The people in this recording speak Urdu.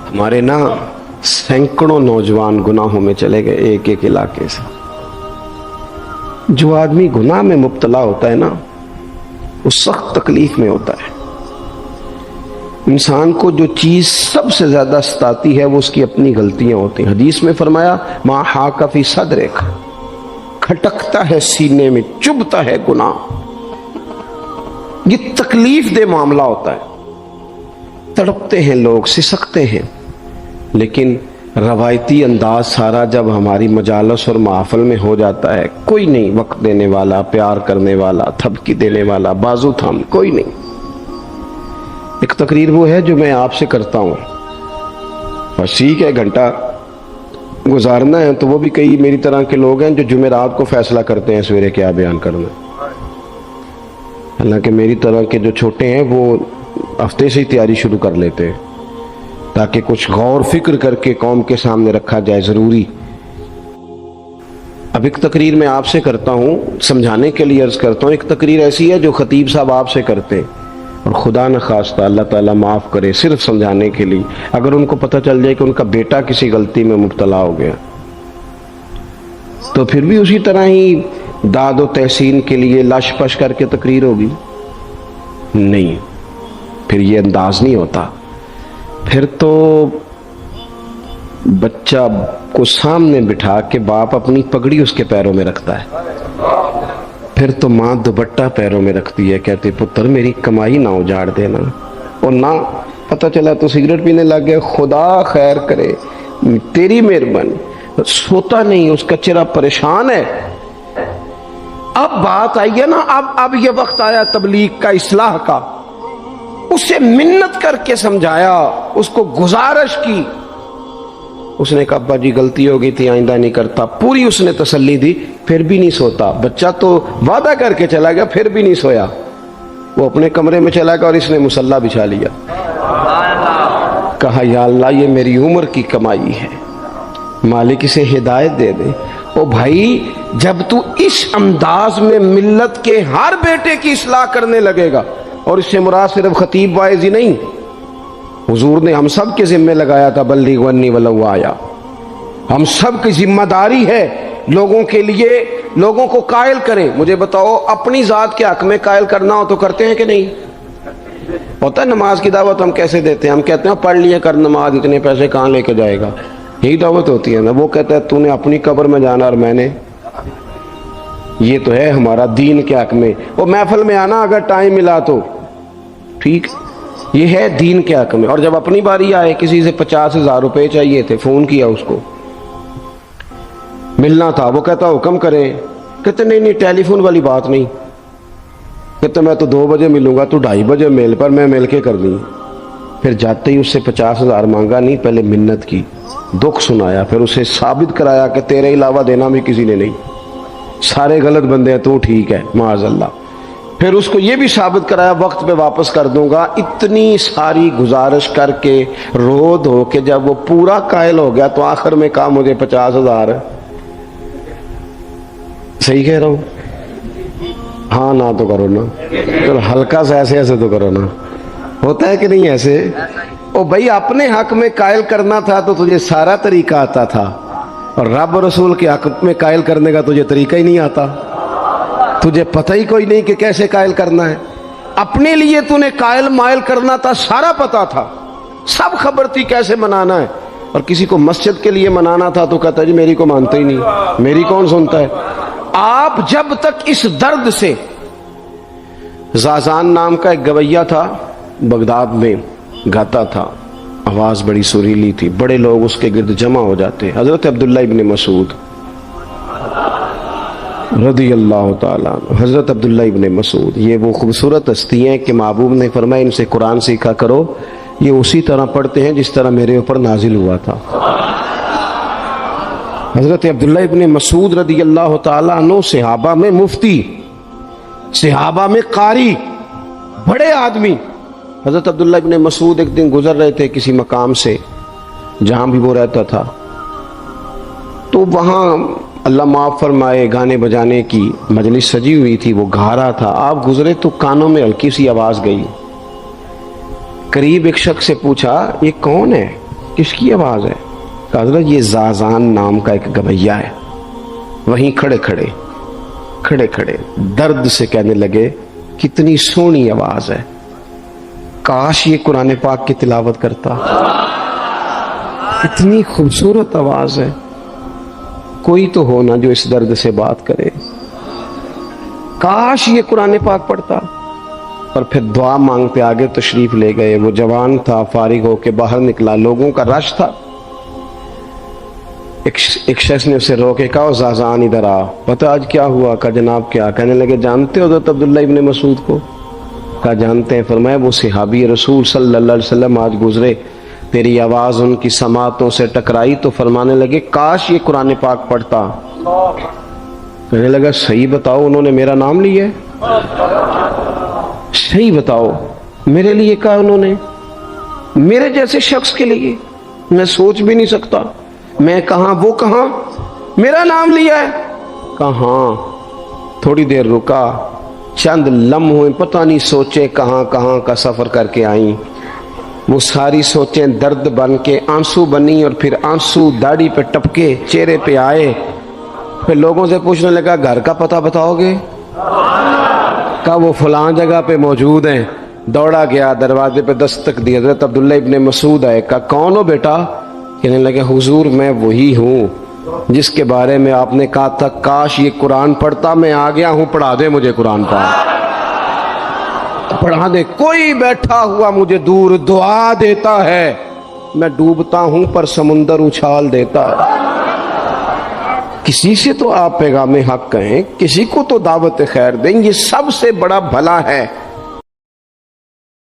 ہمارے نا سینکڑوں نوجوان گناہوں میں چلے گئے ایک ایک علاقے سے۔ جو آدمی گناہ میں مبتلا ہوتا ہے نا وہ سخت تکلیف میں ہوتا ہے۔ انسان کو جو چیز سب سے زیادہ ستاتی ہے وہ اس کی اپنی غلطیاں ہوتی ہیں۔ حدیث میں فرمایا ما حاک فی صدرک، کھٹکتا ہے سینے میں، چبھتا ہے گناہ۔ یہ تکلیف دہ معاملہ ہوتا ہے، تڑپتے ہیں لوگ، سسکتے ہیں، لیکن روایتی انداز سارا جب ہماری مجالس اور محافل میں ہو جاتا ہے، کوئی نہیں وقت دینے والا، پیار کرنے والا، تھپکی دینے والا، بازو تھام، کوئی نہیں۔ ایک تقریر وہ ہے جو میں آپ سے کرتا ہوں، بس ٹھیک ہے گھنٹہ گزارنا ہے، تو وہ بھی کئی میری طرح کے لوگ ہیں جو جمعرات کو فیصلہ کرتے ہیں سویرے کیا بیان کرنا۔ حالانکہ میری طرح کے جو چھوٹے ہیں وہ ہفتے سے ہی تیاری شروع کر لیتے ہیں تاکہ کچھ غور فکر کر کے قوم کے سامنے رکھا جائے، ضروری۔ اب ایک تقریر میں آپ سے کرتا ہوں، سمجھانے کے لیے عرض کرتا ہوں۔ ایک تقریر ایسی ہے جو خطیب صاحب آپ سے کرتے ہیں، اور خدا نخواستہ اللہ تعالیٰ معاف کرے، صرف سمجھانے کے لیے، اگر ان کو پتہ چل جائے کہ ان کا بیٹا کسی غلطی میں مبتلا ہو گیا تو پھر بھی اسی طرح ہی داد و تحسین کے لیے لش پش کر کے تقریر ہوگی؟ نہیں، پھر یہ انداز نہیں ہوتا۔ پھر تو بچہ کو سامنے بٹھا کے باپ اپنی پگڑی اس کے پیروں میں رکھتا ہے، پھر تو ماں دوپٹہ پیروں میں رکھتی ہے، کہتے پتر میری کمائی نہ اجاڑ دینا، اور نہ پتہ چلا تو سگریٹ پینے لگ گیا، خدا خیر کرے، تیری مہربانی۔ سوتا نہیں، اس کا چہرہ پریشان ہے۔ اب بات آئی ہے نا، اب یہ وقت آیا تبلیغ کا، اصلاح کا۔ اسے منت کر کے سمجھایا، اس کو گزارش کی، اس نے کہا ابا جی غلطی ہو گئی تھی، آئندہ نہیں کرتا، پوری اس نے تسلی دی، پھر بھی نہیں سوتا۔ بچہ تو وعدہ کر کے چلا گیا، پھر بھی نہیں سویا، وہ اپنے کمرے میں چلا گیا اور اس نے مصلی بچھا لیا۔ کہا یا اللہ یہ میری عمر کی کمائی ہے، مالک اسے ہدایت دے دے۔ او بھائی جب تو اس انداز میں ملت کے ہر بیٹے کی اصلاح کرنے لگے گا، اور اس سے مراد صرف خطیب واعظ ہی نہیں، حضور نے ہم سب کے ذمہ لگایا تھا بلغ عنی ولو آیا، ہم سب کی ذمہ داری ہے لوگوں کے لیے، لوگوں کو قائل کریں۔ مجھے بتاؤ اپنی ذات کے حق میں قائل کرنا ہو تو کرتے ہیں کہ نہیں؟ ہوتا ہے نماز کی دعوت ہم کیسے دیتے ہیں؟ ہم کہتے ہیں پڑھ لیے کر نماز، اتنے پیسے کہاں لے کے جائے گا، یہی دعوت ہوتی ہے نا۔ وہ کہتا ہے تو نے اپنی قبر میں جانا اور میں نے، یہ تو ہے ہمارا دین کے حق میں۔ وہ محفل میں آنا اگر ٹائم ملا تو ٹھیک، یہ ہے دین کے حق میں۔ اور جب اپنی باری آئے، کسی سے 50,000 روپے چاہیے تھے، فون کیا اس کو، ملنا تھا، وہ کہتا حکم کرے، کہتے نہیں ٹیلی فون والی بات نہیں، کہتے میں تو 2 بجے ملوں گا، تو 2:30 بجے میل پر، میں مل کے کر دوں۔ پھر جاتے ہی اس سے 50,000 مانگا نہیں، پہلے منت کی، دکھ سنایا، پھر اسے ثابت کرایا کہ تیرے علاوہ دینا بھی کسی نے نہیں، سارے غلط بندے ہیں، تو ٹھیک ہے معاذ اللہ۔ پھر اس کو یہ بھی ثابت کرایا وقت پہ واپس کر دوں گا۔ اتنی ساری گزارش کر کے رو دھو کے جب وہ پورا قائل ہو گیا تو آخر میں کہا مجھے 50,000، صحیح کہہ رہا ہوں؟ ہاں نہ تو کرو نا، چلو ہلکا سا ایسے تو کرو نا، ہوتا ہے کہ نہیں ایسے؟ او بھائی اپنے حق میں قائل کرنا تھا تو تجھے سارا طریقہ آتا تھا، اور رب رسول کے حق میں قائل کرنے کا تجھے طریقہ ہی نہیں آتا، تجھے پتہ ہی کوئی نہیں کہ کیسے قائل کرنا ہے۔ اپنے لیے تو نے قائل مائل کرنا تھا، سارا پتا تھا، سب خبر تھی کیسے منانا ہے، اور کسی کو مسجد کے لیے منانا تھا تو کہتا جی میری کو مانتے ہی نہیں، میری کون سنتا ہے۔ آپ جب تک اس درد سے، زازان نام کا ایک گویہ تھا، بغداد میں گاتا تھا، آواز بڑی سریلی تھی، بڑے لوگ اس کے گرد جمع ہو جاتے۔ حضرت عبداللہ ابن مسعود رضی اللہ تعالیٰ عنہ، حضرت عبداللہ ابن مسعود، یہ وہ خوبصورت ہستی ہیں کہ محبوب نے فرمایا ان سے قرآن سیکھا کرو، یہ اسی طرح پڑھتے ہیں جس طرح میرے اوپر نازل ہوا تھا۔ حضرت عبداللہ ابن مسعود رضی اللہ تعالیٰ عنہ صحابہ میں مفتی، صحابہ میں قاری، بڑے آدمی۔ حضرت عبداللہ ابن مسعود ایک دن گزر رہے تھے کسی مقام سے جہاں بھی وہ رہتا تھا، تو وہاں اللہ معاف فرمائے گانے بجانے کی مجلس سجی ہوئی تھی، وہ گا رہا تھا، آپ گزرے تو کانوں میں ہلکی سی آواز گئی۔ قریب ایک شخص سے پوچھا یہ کون ہے کس کی آواز ہے؟ کہا حضرت یہ زازان نام کا ایک گویا ہے. وہیں کھڑے کھڑے درد سے کہنے لگے کتنی سونی آواز ہے، کاش یہ قرآن پاک کی تلاوت کرتا، اتنی خوبصورت آواز ہے. کوئی تو ہو نا جو اس درد سے بات کرے، کاش یہ قرآن پاک پڑھتا. اور پھر دعا مانگتے آگے تشریف لے گئے. وہ جوان تھا، فارغ ہو کے باہر نکلا، لوگوں کا رش تھا. ایک شخص نے اسے روکے، کہا زازان ادھر آ، پتہ آج کیا ہوا؟ کہا جناب کیا؟ کہنے لگے جانتے ہو حضرت عبداللہ ابن مسعود کو؟ کہا جانتے ہیں. فرمایا وہ صحابی رسول صلی اللہ علیہ وسلم آج گزرے، تیری آواز ان کی سماعتوں سے ٹکرائی تو فرمانے لگے کاش یہ قرآن پاک پڑھتا. کہنے لگا صحیح بتاؤ انہوں نے میرا نام لیا ہے؟ صحیح بتاؤ میرے لیے کہا انہوں نے؟ میرے جیسے شخص کے لیے؟ میں سوچ بھی نہیں سکتا. میں کہاں وہ کہاں، میرا نام لیا ہے. کہاں؟ تھوڑی دیر رکا، چند لمحوں پتہ نہیں سوچیں کہاں کا سفر کر کے آئیں. وہ ساری سوچیں درد بن کے آنسو بنی، اور پھر آنسو داڑھی پہ ٹپکے چہرے پہ آئے. پھر لوگوں سے پوچھنے لگا گھر کا پتہ بتاؤ گے؟ کہا وہ فلاں جگہ پہ موجود ہیں. دوڑا گیا، دروازے پہ دستک دی، حضرت عبداللہ ابن مسعود آئے. کہا کون ہو بیٹا؟ کہنے لگے حضور میں وہی ہوں جس کے بارے میں آپ نے کہا تھا کاش یہ قرآن پڑھتا. میں آ گیا ہوں، پڑھا دے مجھے قرآن پاک، پڑھا دے. کوئی بیٹھا ہوا مجھے دور دعا دیتا ہے، میں ڈوبتا ہوں پر سمندر اچھال دیتا ہے. کسی سے تو آپ پیغام حق کہیں، کسی کو تو دعوت خیر دیں. یہ سب سے بڑا بھلا ہے